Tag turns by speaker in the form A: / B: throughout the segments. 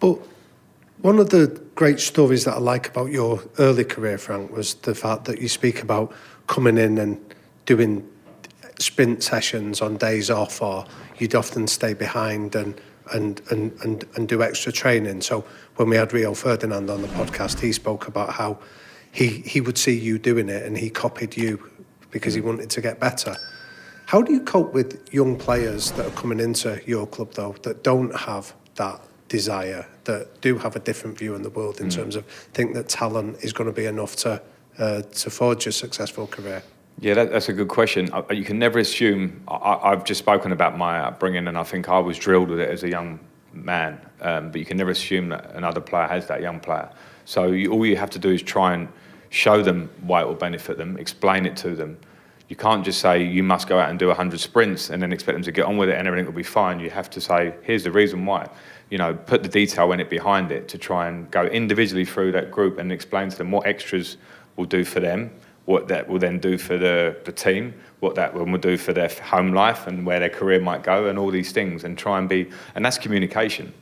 A: But one of the great stories that I like about your early career, Frank, was the fact that you speak about coming in and doing sprint sessions on days off, or you'd often stay behind and do extra training. So when we had Rio Ferdinand on the podcast, he spoke about how he would see you doing it and he copied you because he wanted to get better. How do you cope with young players that are coming into your club, though, that don't have that desire, that do have a different view in the world in terms of think that talent is going to be enough to forge a successful career?
B: Yeah, that's a good question. You can never assume. I've just spoken about my upbringing, and I think I was drilled with it as a young man. But you can never assume that another player has that young player. So all you have to do is try and show them why it will benefit them, explain it to them. You can't just say you must go out and do 100 sprints and then expect them to get on with it and everything will be fine. You have to say, here's the reason why. You know, put the detail in it behind it to try and go individually through that group and explain to them what extras will do for them, what that will then do for the team, what that will do for their home life and where their career might go and all these things, and try and be, and that's communication.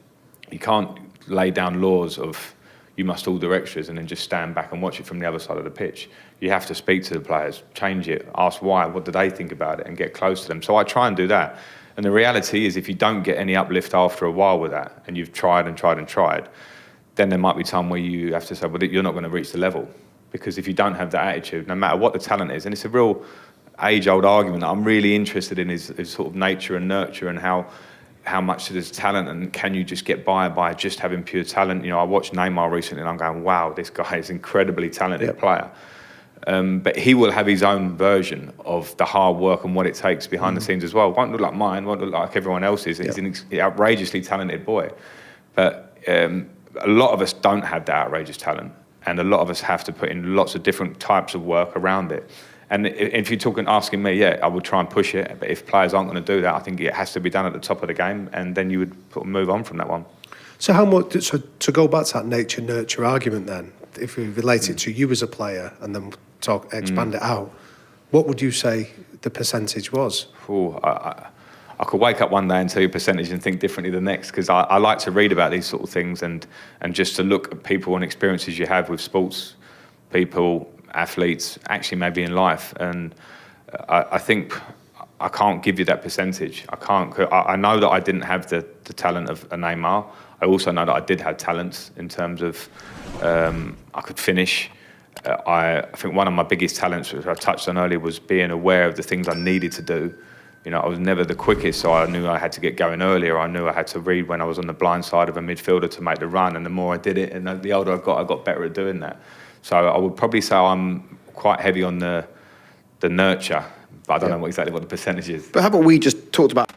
B: You can't lay down laws of you must all do extras and then just stand back and watch it from the other side of the pitch. You have to speak to the players, change it, ask why, what do they think about it, and get close to them. So I try and do that. And the reality is if you don't get any uplift after a while with that, and you've tried and tried and tried, then there might be time where you have to say, well, you're not going to reach the level. Because if you don't have that attitude, no matter what the talent is, and it's a real age-old argument that I'm really interested in is sort of nature and nurture and how much there's talent and can you just get by just having pure talent. You know, I watched Neymar recently and I'm going, wow, this guy is an incredibly talented player. But he will have his own version of the hard work and what it takes behind the scenes as well. Won't look like mine, won't look like everyone else's. He's an outrageously talented boy. But a lot of us don't have that outrageous talent. And a lot of us have to put in lots of different types of work around it. And if you're asking me, yeah, I would try and push it. But if players aren't going to do that, I think it has to be done at the top of the game. And then you would move on from that one.
A: So to go back to that nature-nurture argument then, if we relate it to you as a player and then expand it out, what would you say the percentage was?
B: I could wake up one day and tell you a percentage and think differently the next, because I like to read about these sort of things and just to look at people and experiences you have with sports people, athletes, actually maybe in life. And I think I can't give you that percentage. I know that I didn't have the talent of a Neymar. I also know that I did have talents in terms of I could finish. I think one of my biggest talents, which I touched on earlier, was being aware of the things I needed to do. You know, I was never the quickest, so I knew I had to get going earlier. I knew I had to read when I was on the blind side of a midfielder to make the run, and the more I did it, and the older I got better at doing that. So I would probably say I'm quite heavy on the nurture, but I don't know exactly what the percentage is.
C: But haven't we just talked about